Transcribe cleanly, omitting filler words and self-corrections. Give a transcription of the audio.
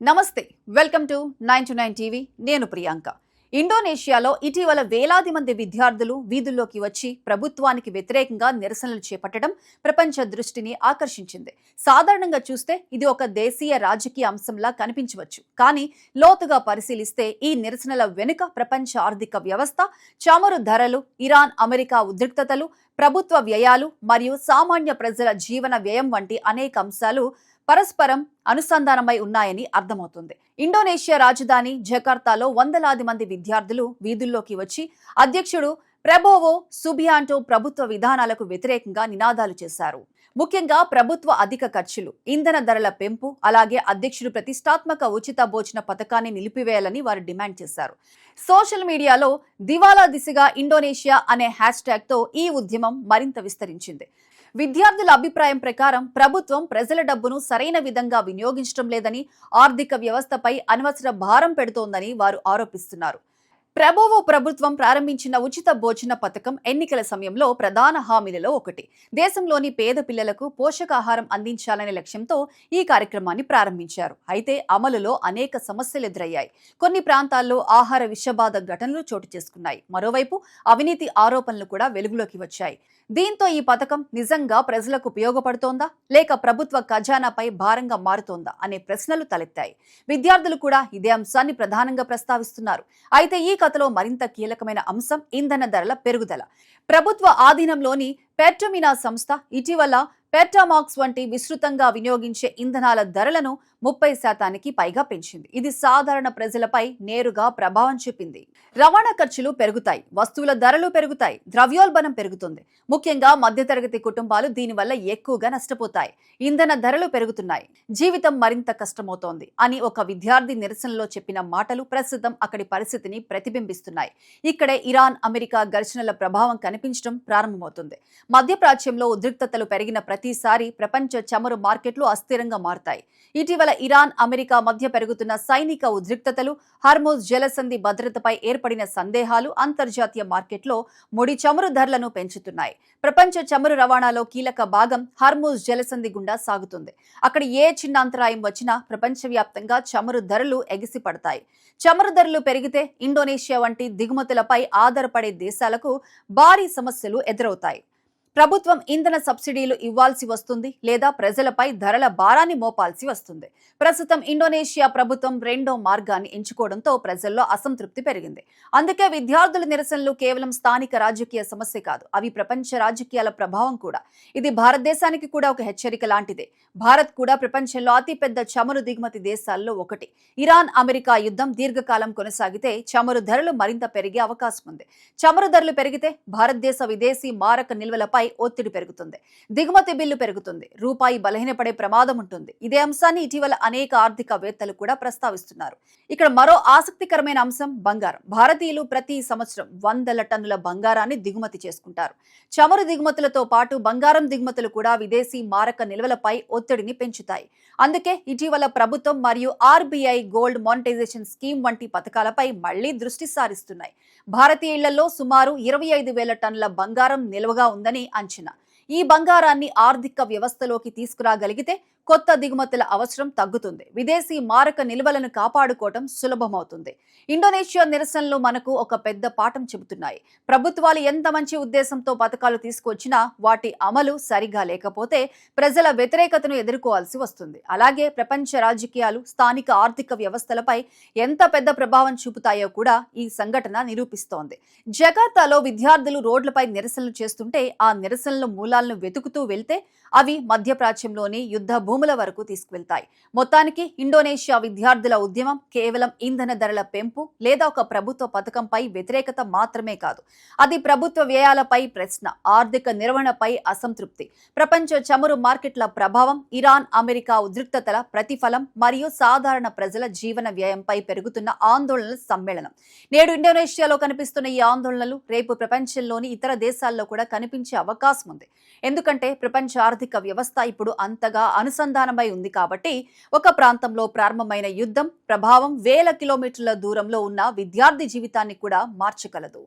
నమస్తే welcome to 9 TV నేను ప్రియాంక. ఇండోనేషియాలో ఇటీవల వేలాది మంది విద్యార్థులు వీధుల్లోకి వచ్చి ప్రభుత్వానికి వ్యతిరేకంగా నిరసనలు చేపట్టడం ప్రపంచ దృష్టిని ఆకర్షించింది. సాధారణంగా చూస్తే ఇది ఒక దేశీయ రాజకీయ అంశంలా కనిపించవచ్చు. కానీ లోతుగా పరిశీలిస్తే ఈ నిరసనల వెనుక ప్రపంచ ఆర్థిక వ్యవస్థ, చమురు ధరలు, ఇరాన్ అమెరికా ఉద్రిక్తతలు, ప్రభుత్వ వ్యయాలు మరియు సామాన్య ప్రజల జీవన వ్యయం వంటి అనేక అంశాలు పరస్పరం అనుసంధానమై ఉన్నాయని అర్థమవుతుంది. ఇండోనేషియా రాజధాని జకార్తాలో వందలాది మంది విద్యార్థులు వీధుల్లోకి వచ్చి అధ్యక్షుడు ప్రబోవో సుబియాంటో ప్రభుత్వ విధానాలకు వ్యతిరేకంగా నినాదాలు చేశారు. ముఖ్యంగా ప్రభుత్వ అధిక ఖర్చులు, ఇంధన ధరల పెంపు, అలాగే అధ్యక్షుడు ప్రతిష్టాత్మక ఉచిత భోజన పథకాన్ని నిలిపివేయాలని వారు డిమాండ్ చేశారు. సోషల్ మీడియాలో దివాలా దిశగా ఇండోనేషియా అనే హ్యాష్ ట్యాగ్ తో ఈ ఉద్యమం మరింత విస్తరించింది. విద్యార్థుల అభిప్రాయం ప్రకారం ప్రభుత్వం ప్రజల డబ్బును సరైన విధంగా వినియోగించడం లేదని, ఆర్థిక వ్యవస్థపై అనవసర భారం పెడుతోందని వారు ఆరోపిస్తున్నారు. ప్రబోవో ప్రభుత్వం ప్రారంభించిన ఉచిత భోజన పథకం ఎన్నికల సమయంలో ప్రధాన హామీలలో ఒకటి. దేశంలోని పేద పిల్లలకు పోషకాహారం అందించాలనే లక్ష్యంతో ఈ కార్యక్రమాన్ని ప్రారంభించారు. అయితే అమలులో అనేక సమస్యలు ఎదురయ్యాయి. కొన్ని ప్రాంతాల్లో ఆహార విషబాధ ఘటనలు చోటు చేసుకున్నాయి. మరోవైపు అవినీతి ఆరోపణలు కూడా వెలుగులోకి వచ్చాయి. దీంతో ఈ పథకం నిజంగా ప్రజలకు ఉపయోగపడుతోందా లేక ప్రభుత్వ ఖజానాపై భారంగా మారుతోందా అనే ప్రశ్నలు తలెత్తాయి. విద్యార్థులు కూడా ఇదే అంశాన్ని ప్రధానంగా ప్రస్తావిస్తున్నారు. అయితే ఈ కథలో మరింత కీలకమైన అంశం ఇంధన ధరల పెరుగుదల. ప్రభుత్వ ఆధీనంలోని పెట్రోమినా సంస్థ ఇటీవల పెట్రామాక్స్ వంటి విస్తృతంగా వినియోగించే ఇంధనాల ధరలను 30% పైగా పెంచింది. ఇది సాధారణ ప్రజలపై నేరుగా ప్రభావం చూపింది. రవాణా ఖర్చులు పెరుగుతాయి, వస్తువుల ధరలు పెరుగుతాయి, ద్రవ్యోల్బణం పెరుగుతుంది. ముఖ్యంగా మధ్యతరగతి కుటుంబాలు దీనివల్ల ఎక్కువగా నష్టపోతాయి. ఇంధన ధరలు పెరుగుతున్నాయి, జీవితం మరింత కష్టమవుతోంది అని ఒక విద్యార్థి నిరసనలో చెప్పిన మాటలు ప్రస్తుతం అక్కడి పరిస్థితిని ప్రతిబింబిస్తున్నాయి. ఇక్కడే ఇరాన్ అమెరికా ఘర్షణల ప్రభావం కనిపించడం ప్రారంభమవుతుంది. మధ్యప్రాచ్యంలో ఉద్రిక్తతలు పెరిగిన ప్రతిసారి ప్రపంచ చమురు మార్కెట్లు అస్థిరంగా మారుతాయి. ఇటీవల ఇరాన్ అమెరికా మధ్య పెరుగుతున్న సైనిక ఉద్రిక్తతలు, హర్ముజ్ జలసంధి భద్రతపై ఏర్పడిన సందేహాలు అంతర్జాతీయ మార్కెట్లో ముడి చమురు ధరలను పెంచుతున్నాయి. ప్రపంచ చమురు రవాణాలో కీలక భాగం హర్ముజ్ జలసంధి గుండా సాగుతుంది. అక్కడ ఏ చిన్న అంతరాయం వచ్చినా ప్రపంచవ్యాప్తంగా చమురు ధరలు ఎగిసిపడతాయి. చమురు ధరలు పెరిగితే ఇండోనేషియా వంటి దిగుమతులపై ఆధారపడే దేశాలకు భారీ సమస్యలు ఎదురవుతాయి. ప్రభుత్వం ఇంధన సబ్సిడీలు ఇవ్వాల్సి వస్తుంది లేదా ప్రజలపై ధరల భారాన్ని మోపాల్సి వస్తుంది. ప్రస్తుతం ఇండోనేషియా ప్రభుత్వం రెండో మార్గాన్ని ఎంచుకోవడంతో ప్రజల్లో అసంతృప్తి పెరిగింది. అందుకే విద్యార్థుల నిరసనలు కేవలం స్థానిక రాజకీయ సమస్య కాదు, అవి ప్రపంచ రాజకీయాల ప్రభావం కూడా. ఇది భారతదేశానికి కూడా ఒక హెచ్చరిక లాంటిదే. భారత్ కూడా ప్రపంచంలో అతిపెద్ద చమురు దిగుమతి దేశాల్లో ఒకటి. ఇరాన్ అమెరికా యుద్ధం దీర్ఘకాలం కొనసాగితే చమురు ధరలు మరింత పెరిగే అవకాశం ఉంది. చమురు ధరలు పెరిగితే భారతదేశ విదేశీ మారక నిల్వలపై ఒత్తిడి పెరుగుతుంది, దిగుమతి బిల్లు పెరుగుతుంది, రూపాయి బలహీనపడే ప్రమాదం ఉంటుంది. ఇదే అంశాన్ని ఇటీవల అనేక ఆర్థికవేత్తలు కూడా ప్రస్తావిస్తున్నారు. ఇక్కడ మరో ఆసక్తికరమైన అంశం బంగారం. భారతీయులు ప్రతి సంవత్సరం వందల టన్నుల బంగారాన్ని దిగుమతి చేసుకుంటారు. చమురు దిగుమతులతో పాటు బంగారం దిగుమతులు కూడా విదేశీ మారక నిల్వలపై ఒత్తిడిని పెంచుతాయి. అందుకే ఇటీవల ప్రభుత్వం మరియు ఆర్బీఐ గోల్డ్ మానిటైజేషన్ స్కీమ్ వంటి పథకాలపై మళ్లీ దృష్టి సారిస్తున్నాయి. భారతీయ ఇళ్లలో సుమారు 25,000 టన్నుల బంగారం నిల్వగా ఉందని అంచనా. ఈ బంగారాన్ని ఆర్థిక వ్యవస్థలోకి తీసుకురాగలిగితే కొత్త దిగుమతుల అవసరం తగ్గుతుంది, విదేశీ మారక నిల్వలను కాపాడుకోవటం సులభమవుతుంది. ఇండోనేషియా నిరసనలు మనకు ఒక పెద్ద పాఠం చెబుతున్నాయి. ప్రభుత్వాలు ఎంత మంచి ఉద్దేశంతో పథకాలు తీసుకొచ్చినా వాటి అమలు సరిగా లేకపోతే ప్రజల వ్యతిరేకతను ఎదుర్కోవాల్సి వస్తుంది. అలాగే ప్రపంచ రాజకీయాలు స్థానిక ఆర్థిక వ్యవస్థలపై ఎంత పెద్ద ప్రభావం చూపుతాయో కూడా ఈ సంఘటన నిరూపిస్తోంది. జకార్తాలో విద్యార్థులు రోడ్లపై నిరసనలు చేస్తుంటే ఆ నిరసనల మూలాలను వెతుకుతూ వెళ్తే అవి మధ్యప్రాచ్యంలోని యుద్ధ భూముల వరకు తీసుకువెళ్తాయి. మొత్తానికి ఇండోనేషియా విద్యార్థుల ఉద్యమం కేవలం ఇంధన ధరల పెంపు లేదా ఒక ప్రభుత్వ పథకంపై వ్యతిరేకత మాత్రమే కాదు. అది ప్రభుత్వ వ్యయాలపై ప్రశ్న, ఆర్థిక నిర్వహణపై అసంతృప్తి, ప్రపంచ చమురు మార్కెట్ల ప్రభావం, ఇరాన్ అమెరికా ఉద్రిక్తతల ప్రతిఫలం మరియు సాధారణ ప్రజల జీవన వ్యయంపై పెరుగుతున్న ఆందోళనల సమ్మేళనం. నేడు ఇండోనేషియాలో కనిపిస్తున్న ఈ ఆందోళనలు రేపు ప్రపంచంలోని ఇతర దేశాల్లో కూడా కనిపించే అవకాశం ఉంది. ఎందుకంటే ప్రపంచ ఆర్థిక వ్యవస్థ ఇప్పుడు అంతగా అనుసంధానమై ఉంది కాబట్టి ఒక ప్రాంతంలో ప్రారంభమైన యుద్ధం ప్రభావం వేల కిలోమీటర్ల దూరంలో ఉన్న విద్యార్థి జీవితాన్ని కూడా మార్చగలదు.